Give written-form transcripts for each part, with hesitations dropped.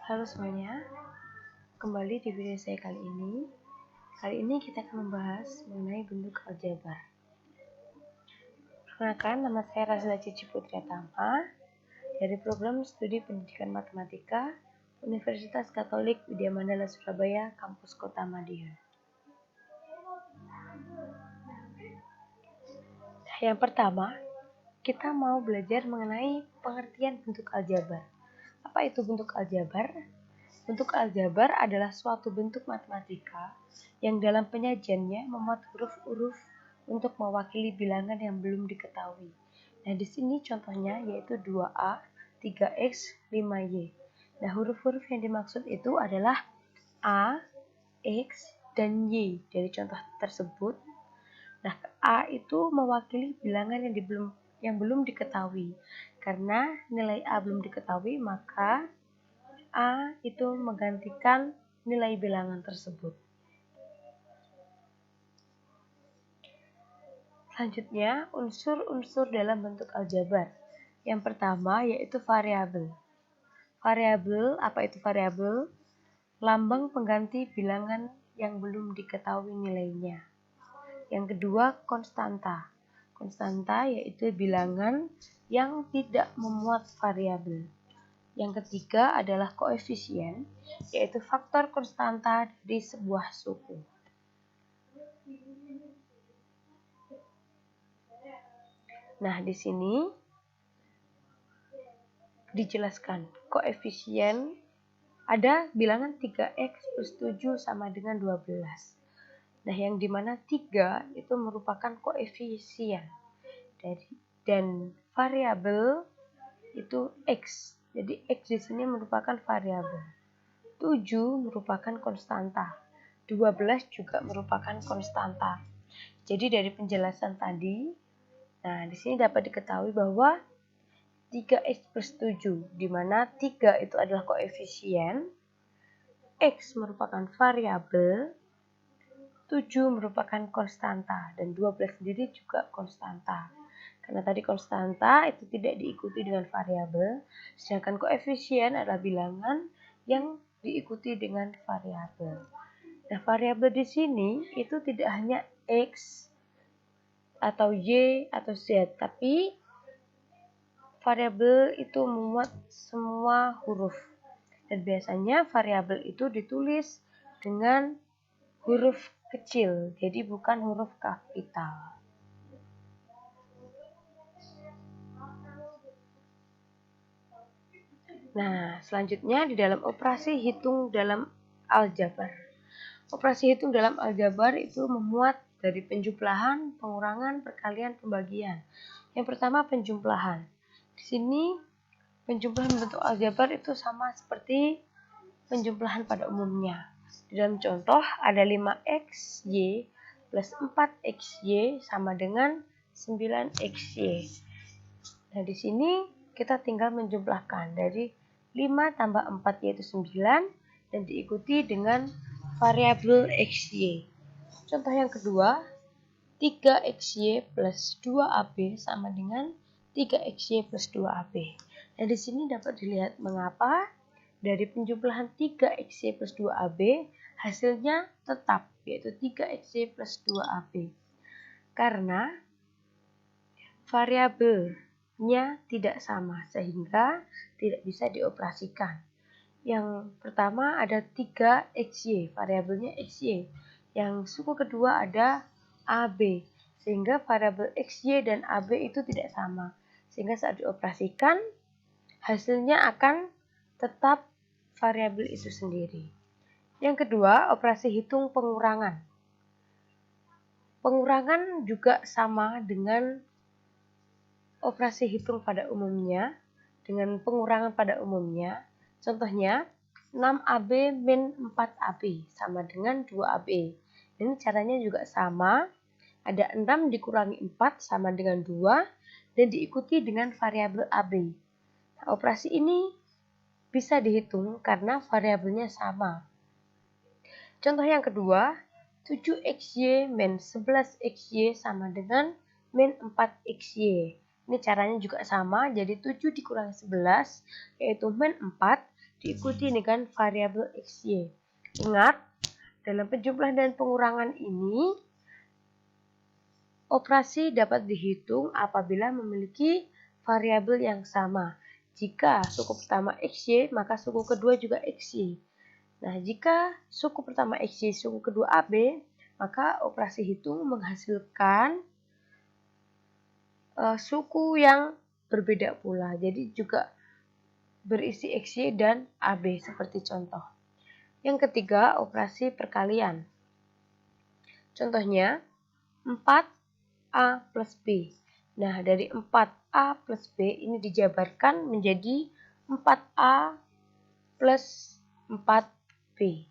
Halo semuanya, kembali di video saya kali ini. Kali ini kita akan membahas mengenai bentuk aljabar. Perkenalkan, nama saya Razila Cici Putratama dari program studi pendidikan matematika Universitas Katolik Widya Mandala Surabaya, kampus Kota Madiun. Yang pertama, kita mau belajar mengenai pengertian bentuk aljabar. Apa itu bentuk aljabar? Bentuk aljabar adalah suatu bentuk matematika yang dalam penyajiannya memuat huruf-huruf untuk mewakili bilangan yang belum diketahui. Nah, di sini contohnya yaitu 2A, 3X, 5Y. Nah, huruf-huruf yang dimaksud itu adalah A, X, dan Y dari contoh tersebut. Nah, A itu mewakili bilangan yang belum diketahui. Karena nilai A belum diketahui, maka A itu menggantikan nilai bilangan tersebut. Selanjutnya, unsur-unsur dalam bentuk aljabar. Yang pertama yaitu variabel. Variabel, apa itu variabel? Lambang pengganti bilangan yang belum diketahui nilainya. Yang kedua, konstanta. Konstanta yaitu bilangan yang tidak memuat variabel. Yang ketiga adalah koefisien, yaitu faktor konstanta dari sebuah suku. Nah, di sini dijelaskan koefisien ada bilangan 3x plus 7 sama dengan 12. Nah, yang dimana 3 itu merupakan koefisien dan variabel itu x. Jadi x di sini merupakan variabel. 7 merupakan konstanta. 12 juga merupakan konstanta. Jadi dari penjelasan tadi, nah di sini dapat diketahui bahwa 3x plus 7, di mana 3 itu adalah koefisien, x merupakan variabel, 7 merupakan konstanta, dan 12 sendiri juga konstanta. Karena tadi konstanta itu tidak diikuti dengan variabel, sedangkan koefisien adalah bilangan yang diikuti dengan variabel. Nah, variabel di sini itu tidak hanya x atau y atau z, tapi variabel itu memuat semua huruf. Dan biasanya variabel itu ditulis dengan huruf kecil, jadi bukan huruf kapital. Nah, selanjutnya di dalam operasi hitung dalam aljabar. Operasi hitung dalam aljabar itu memuat dari penjumlahan, pengurangan, perkalian, pembagian. Yang pertama penjumlahan. Di sini penjumlahan bentuk aljabar itu sama seperti penjumlahan pada umumnya. Di dalam contoh ada 5xy plus 4xy sama dengan 9xy. Nah, di sini kita tinggal menjumlahkan dari 5 tambah 4 yaitu 9 dan diikuti dengan variabel xy. Contoh yang kedua, 3xy plus 2ab sama dengan 3xy plus 2ab. Nah, di sini dapat dilihat mengapa dari penjumlahan 3xy plus 2ab hasilnya tetap yaitu 3xy plus 2ab. Karena variabelnya tidak sama sehingga tidak bisa dioperasikan. Yang pertama ada 3xy, variabelnya xy. Yang suku kedua ada ab, sehingga variabel xy dan ab itu tidak sama. Sehingga saat dioperasikan, hasilnya akan tetap variabel itu sendiri. Yang kedua, operasi hitung pengurangan. Pengurangan juga sama dengan operasi hitung pada umumnya, dengan pengurangan pada umumnya. Contohnya, 6ab min 4ab sama dengan 2ab. Ini caranya juga sama. Ada 6 dikurangi 4 sama dengan 2 dan diikuti dengan variabel ab. Nah, operasi ini bisa dihitung karena variabelnya sama. Contoh yang kedua, 7xy min 11xy sama dengan min 4xy. Ini caranya juga sama, jadi 7 dikurangi 11 yaitu min 4 diikuti dengan variabel XY. Ingat, dalam penjumlahan dan pengurangan ini, operasi dapat dihitung apabila memiliki variabel yang sama. Jika suku pertama XY, maka suku kedua juga XY. Nah, jika suku pertama XY, suku kedua AB, maka operasi hitung menghasilkan suku yang berbeda pula. Jadi juga berisi XY dan AB seperti contoh. Yang ketiga, operasi perkalian. Contohnya, 4A plus B. Nah, dari 4A plus B ini dijabarkan menjadi 4A plus 4B.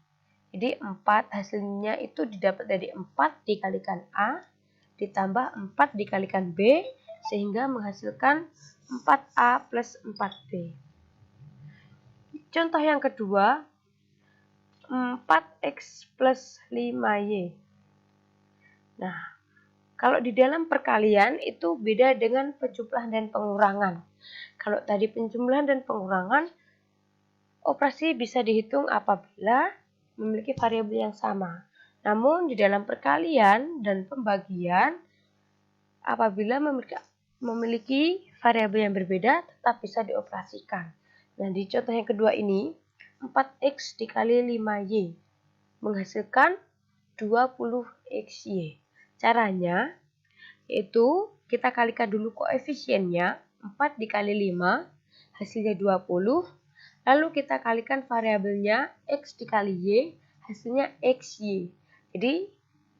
Jadi 4 hasilnya itu didapat dari 4 dikalikan A, ditambah 4 dikalikan B, sehingga menghasilkan 4A plus 4B. Contoh yang kedua, 4X plus 5Y. Nah, kalau di dalam perkalian itu beda dengan penjumlahan dan pengurangan. Kalau tadi penjumlahan dan pengurangan, operasi bisa dihitung apabila memiliki variabel yang sama. Namun di dalam perkalian dan pembagian, apabila memiliki variabel yang berbeda, tetap bisa dioperasikan. Nah, di contoh yang kedua ini, 4X dikali 5Y menghasilkan 20XY. Caranya yaitu kita kalikan dulu koefisiennya, 4 dikali 5 hasilnya 20, lalu kita kalikan variabelnya X dikali Y hasilnya XY. Jadi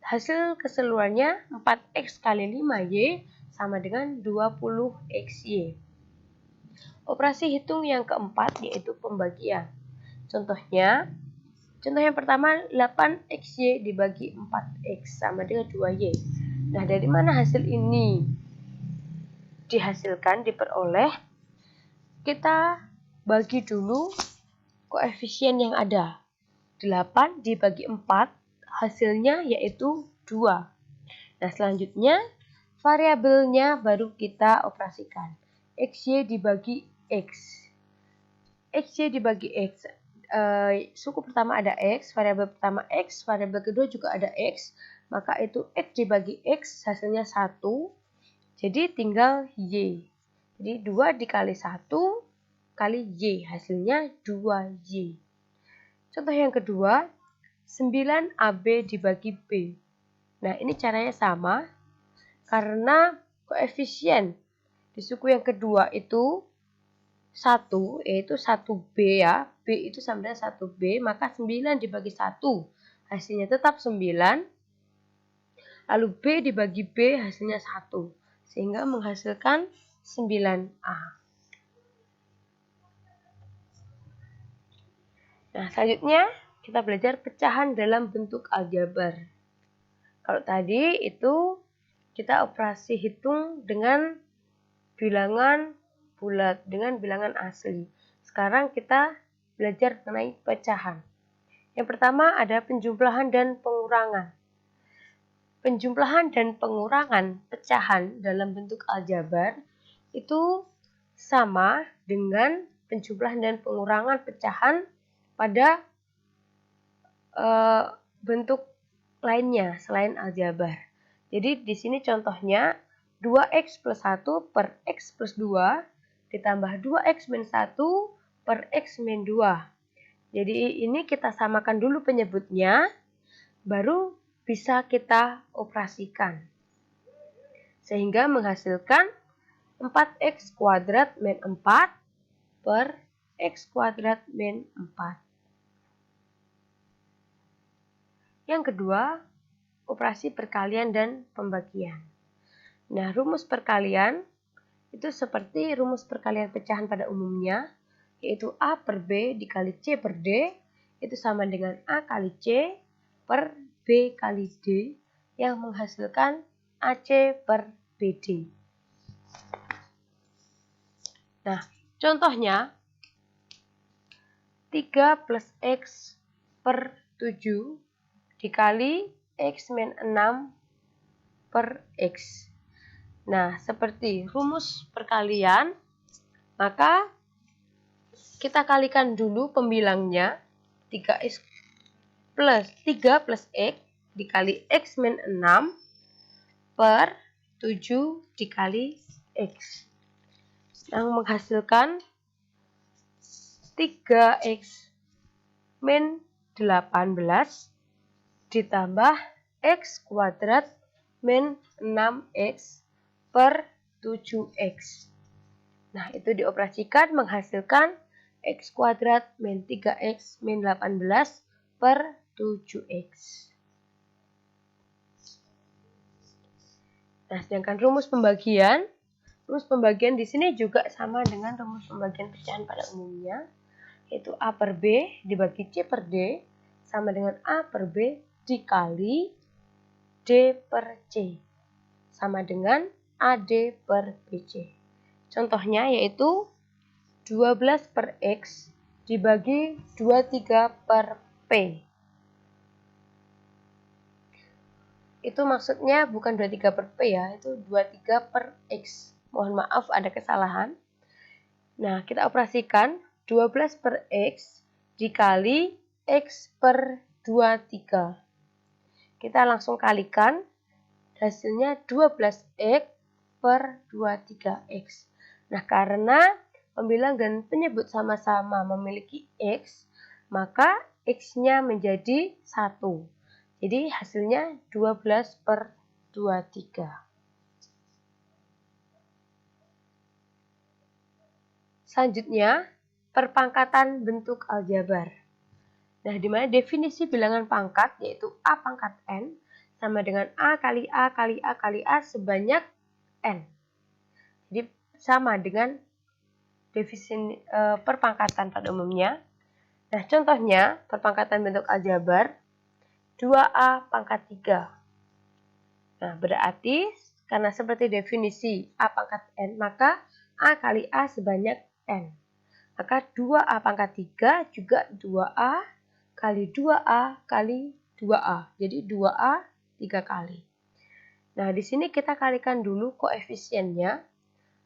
hasil keseluruhannya 4X kali 5Y sama dengan 20XY. Operasi hitung yang keempat yaitu pembagian. Contoh yang pertama, 8XY dibagi 4X sama dengan 2Y. Nah, dari mana hasil ini diperoleh? Kita bagi dulu koefisien yang ada. 8 dibagi 4, hasilnya yaitu 2. Nah, selanjutnya variabelnya baru kita operasikan. XY dibagi X. XY dibagi X. Suku pertama ada X, variabel pertama X, variabel kedua juga ada X, maka itu X dibagi X hasilnya 1, jadi tinggal Y. Jadi 2 dikali 1 kali Y, hasilnya 2Y. Contoh yang kedua, 9AB dibagi B. Nah, ini caranya sama, karena koefisien di suku yang kedua itu 1, yaitu 1B ya. B itu sama dengan 1B, maka 9 dibagi 1, hasilnya tetap 9. Lalu B dibagi B, hasilnya 1. Sehingga menghasilkan 9A. Nah, selanjutnya kita belajar pecahan dalam bentuk aljabar. Kalau tadi itu kita operasi hitung dengan bilangan bulat, dengan bilangan asli. Sekarang kita belajar mengenai pecahan. Yang pertama ada penjumlahan dan pengurangan. Penjumlahan dan pengurangan pecahan dalam bentuk aljabar itu sama dengan penjumlahan dan pengurangan pecahan pada bentuk lainnya selain aljabar. Jadi di sini contohnya 2x plus 1 per x plus 2 ditambah 2x min 1 per x min 2. Jadi ini kita samakan dulu penyebutnya, baru bisa kita operasikan. Sehingga menghasilkan 4x kuadrat min 4 per x kuadrat min 4. Yang kedua, operasi perkalian dan pembagian. Nah, rumus perkalian itu seperti rumus perkalian pecahan pada umumnya, yaitu A per B dikali C per D, itu sama dengan A kali C per B kali D, yang menghasilkan AC per BD. Nah, contohnya 3 plus X per 7 dikali X min 6 per X. Nah, seperti rumus perkalian, maka kita kalikan dulu pembilangnya. 3 plus X dikali X min 6 per 7 dikali X. Yang menghasilkan 3X min 18 ditambah X kuadrat min 6X per 7X. Nah, itu dioperasikan menghasilkan X kuadrat min 3X min 18 per 7X. Nah, sedangkan rumus pembagian di sini juga sama dengan rumus pembagian pecahan pada umumnya, yaitu A per B dibagi C per D sama dengan A per B dikali D per C sama dengan AD per BC. Contohnya yaitu 12 per X dibagi 23 per P. Itu maksudnya bukan 23 per P ya, itu 23 per X. Mohon maaf ada kesalahan. Nah, kita operasikan 12 per X dikali X per 23. Kita langsung kalikan, hasilnya 12X per 23X. Nah, karena pembilang dan penyebut sama-sama memiliki X, maka X-nya menjadi 1. Jadi hasilnya 12 per 23. Selanjutnya, perpangkatan bentuk aljabar. Nah, di mana definisi bilangan pangkat yaitu A pangkat N sama dengan A kali A kali A kali A sebanyak N. Jadi sama dengan definisi perpangkatan pada umumnya. Nah, contohnya perpangkatan bentuk aljabar 2A pangkat 3. Nah, berarti karena seperti definisi A pangkat N, maka A kali A sebanyak N. Maka 2A pangkat 3 juga 2A kali 2A kali 2A. Jadi 2A 3 kali. Nah, di sini kita kalikan dulu koefisiennya.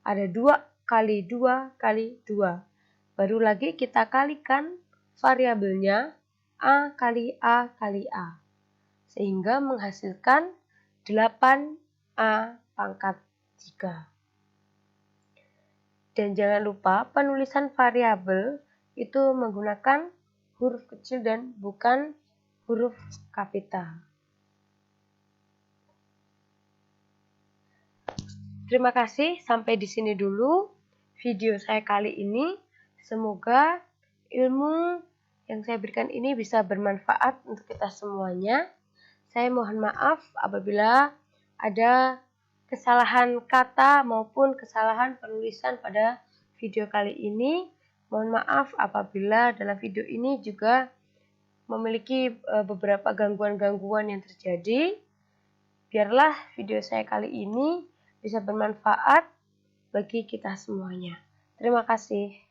Ada 2 kali 2 kali 2. Baru lagi kita kalikan variabelnya A kali A kali A. Sehingga menghasilkan 8A pangkat 3. Dan jangan lupa penulisan variabel itu menggunakan huruf kecil dan bukan huruf kapital. Terima kasih, sampai di sini dulu video saya kali ini. Semoga ilmu yang saya berikan ini bisa bermanfaat untuk kita semuanya. Saya mohon maaf apabila ada kesalahan kata maupun kesalahan penulisan pada video kali ini. Mohon maaf apabila dalam video ini juga memiliki beberapa gangguan-gangguan yang terjadi. Biarlah video saya kali ini bisa bermanfaat bagi kita semuanya. Terima kasih.